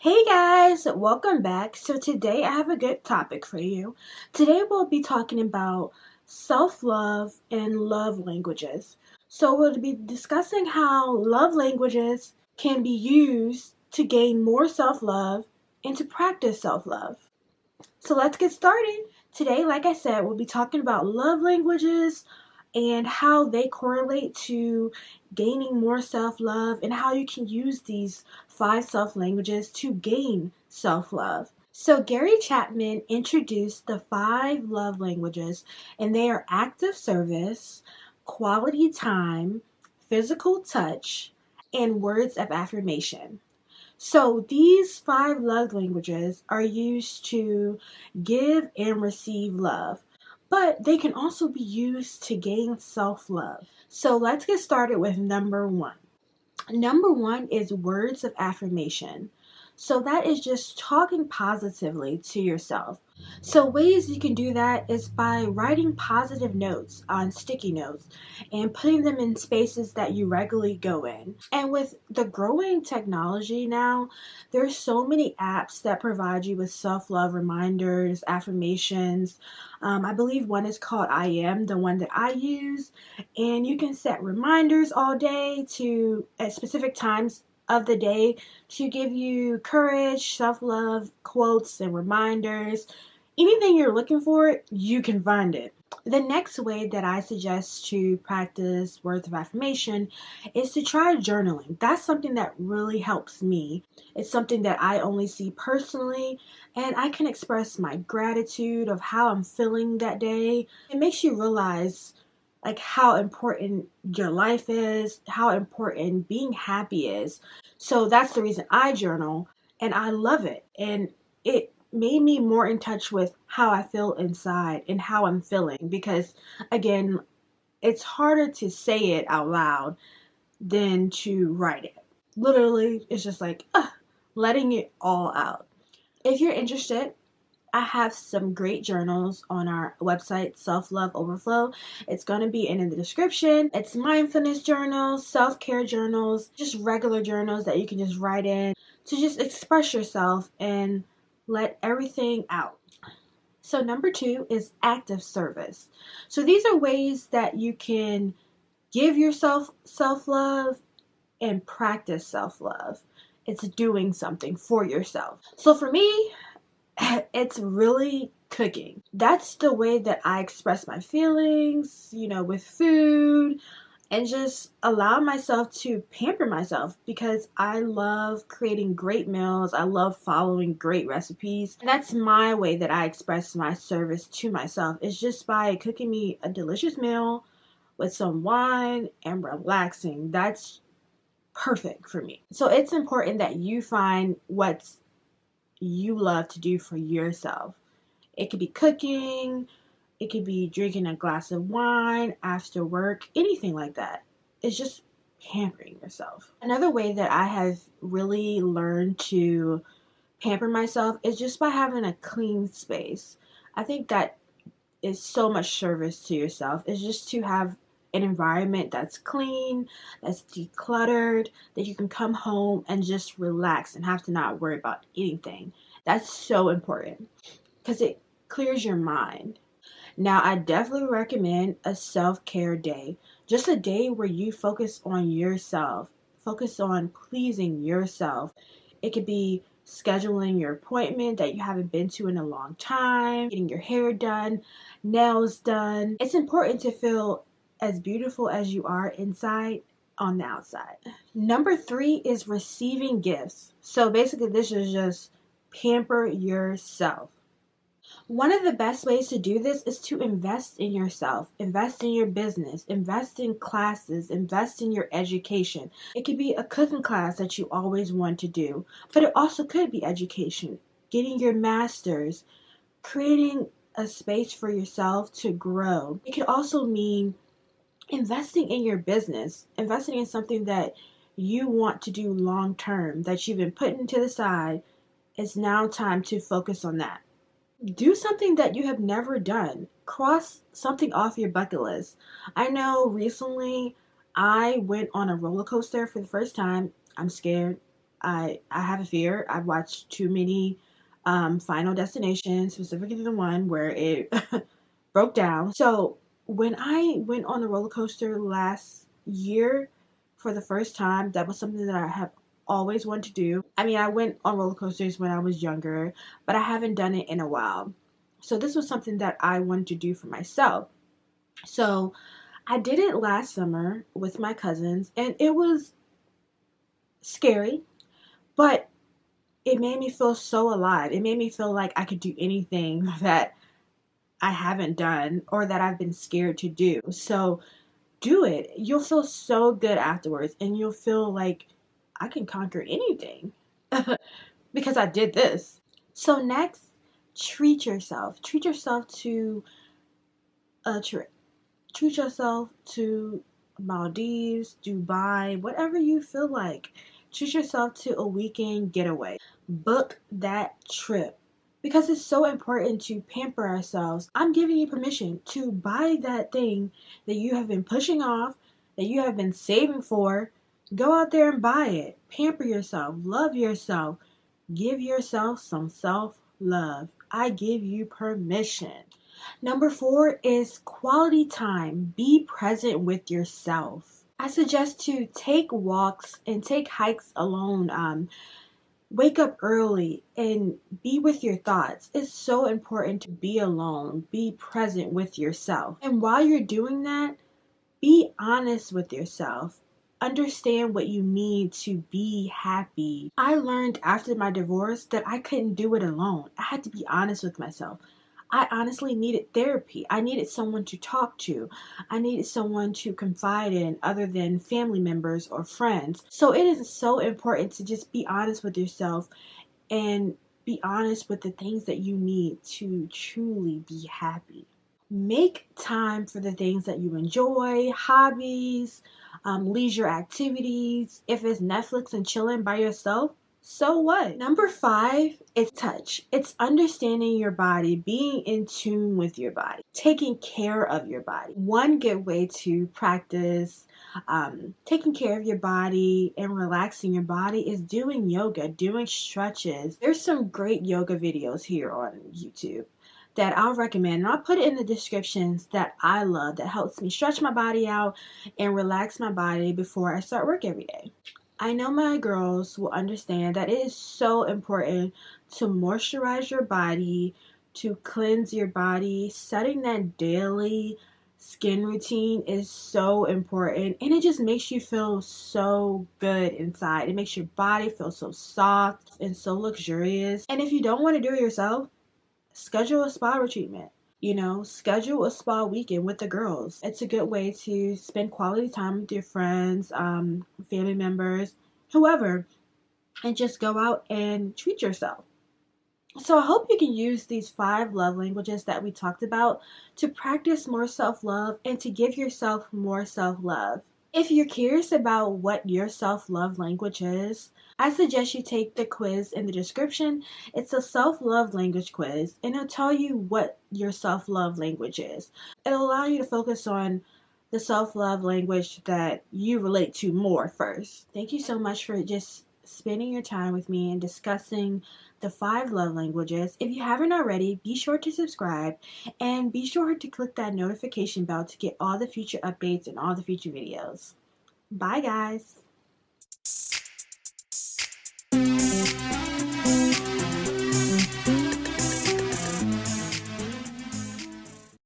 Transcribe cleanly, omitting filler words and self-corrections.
Hey guys, welcome back. So today I have a good topic for you. Today we'll be talking about self-love and love languages. So we'll be discussing how love languages can be used to gain more self-love and to practice self-love. So let's get started. Today, like I said, we'll be talking about love languages and how they correlate to gaining more self love and how you can use these five self languages to gain self love. So, Gary Chapman introduced the five love languages, and they are acts of service, quality time, physical touch, and words of affirmation. So these five love languages are used to give and receive love, but they can also be used to gain self love. So let's get started with number one. Number one is words of affirmation. So that is just talking positively to yourself. So ways you can do that is by writing positive notes on sticky notes and putting them in spaces that you regularly go in. And with the growing technology now, there's so many apps that provide you with self-love reminders, affirmations. I believe one is called I Am, the one that I use, and you can set reminders all day to at specific times of the day to give you courage, self-love, quotes, and reminders. Anything you're looking for, you can find it. The next way that I suggest to practice words of affirmation is to try journaling. That's something that really helps me. It's something that I only see personally, and I can express my gratitude of how I'm feeling that day. It makes you realize like how important your life is, how important being happy is. So that's the reason I journal, and I love it. And it made me more in touch with how I feel inside and how I'm feeling because again, it's harder to say it out loud than to write it. Literally, it's just like letting it all out. If you're interested, I have some great journals on our website, Self Love Overflow. It's going to be in the description. It's mindfulness journals, self care journals, just regular journals that you can just write in to just express yourself and let everything out. So, number two is active service. So, these are ways that you can give yourself self love and practice self love. It's doing something for yourself. So, for me, it's really cooking. That's the way that I express my feelings, with food and just allow myself to pamper myself because I love creating great meals. I love following great recipes. And that's my way that I express my service to myself is just by cooking me a delicious meal with some wine and relaxing. That's perfect for me. So it's important that you find what's you love to do for yourself. It could be cooking, it could be drinking a glass of wine after work, anything like that. It's just pampering yourself. Another way that I have really learned to pamper myself is just by having a clean space. I think that is so much service to yourself. It's just to have an environment that's clean, that's decluttered, that you can come home and just relax and have to not worry about anything. That's so important because it clears your mind. Now, I definitely recommend a self care day, just a day where you focus on yourself, focus on pleasing yourself. It could be scheduling your appointment that you haven't been to in a long time, getting your hair done, nails done. It's important to feel as beautiful as you are inside on the outside. Number three is receiving gifts. So basically, this is just pamper yourself. One of the best ways to do this is to invest in yourself, invest in your business, invest in classes, invest in your education. It could be a cooking class that you always want to do, but it also could be education, getting your master's, creating a space for yourself to grow. It could also mean investing in your business, investing in something that you want to do long term, that you've been putting to the side. It's now time to focus on that. Do something that you have never done. Cross something off your bucket list. I know recently I went on a roller coaster for the first time. I'm scared. I have a fear. I've watched too many Final Destination, specifically the one where it broke down. So when I went on the roller coaster last year for the first time, that was something that I have always wanted to do. I mean, I went on roller coasters when I was younger, but I haven't done it in a while. So this was something that I wanted to do for myself. So I did it last summer with my cousins, and it was scary, but it made me feel so alive. It made me feel like I could do anything that I haven't done or that I've been scared to do. So do it. You'll feel so good afterwards, and you'll feel like I can conquer anything because I did this. So next, treat yourself. Treat yourself to a trip. Treat yourself to Maldives, Dubai, whatever you feel like. Treat yourself to a weekend getaway. Book that trip because it's so important to pamper ourselves. I'm giving you permission to buy that thing that you have been pushing off, that you have been saving for. Go out there and buy it. Pamper yourself. Love yourself. Give yourself some self-love. I give you permission. Number 4 is quality time. Be present with yourself. I suggest to take walks and take hikes alone. Wake up early and be with your thoughts. It's so important to be alone, be present with yourself. And while you're doing that, be honest with yourself. Understand what you need to be happy. I learned after my divorce that I couldn't do it alone. I had to be honest with myself. I honestly needed therapy. I needed someone to talk to. I needed someone to confide in other than family members or friends. So it is so important to just be honest with yourself and be honest with the things that you need to truly be happy. Make time for the things that you enjoy, hobbies, leisure activities. If it's Netflix and chilling by yourself, so what? Number 5 is touch. It's understanding your body, being in tune with your body, taking care of your body. One good way to practice taking care of your body and relaxing your body is doing yoga, doing stretches. There's some great yoga videos here on YouTube that I'll recommend, and I'll put it in the descriptions that I love that helps me stretch my body out and relax my body before I start work every day. I know my girls will understand that it is so important to moisturize your body, to cleanse your body. Setting that daily skin routine is so important, and it just makes you feel so good inside. It makes your body feel so soft and so luxurious. And if you don't want to do it yourself, schedule a spa treatment. Schedule a spa weekend with the girls. It's a good way to spend quality time with your friends, family members, whoever, and just go out and treat yourself. So I hope you can use these 5 love languages that we talked about to practice more self-love and to give yourself more self-love. If you're curious about what your self-love language is, I suggest you take the quiz in the description. It's a self-love language quiz, and it'll tell you what your self-love language is. It'll allow you to focus on the self-love language that you relate to more first. Thank you so much for just spending your time with me and discussing the 5 love languages. If you haven't already, be sure to subscribe and be sure to click that notification bell to get all the future updates and all the future videos. Bye guys!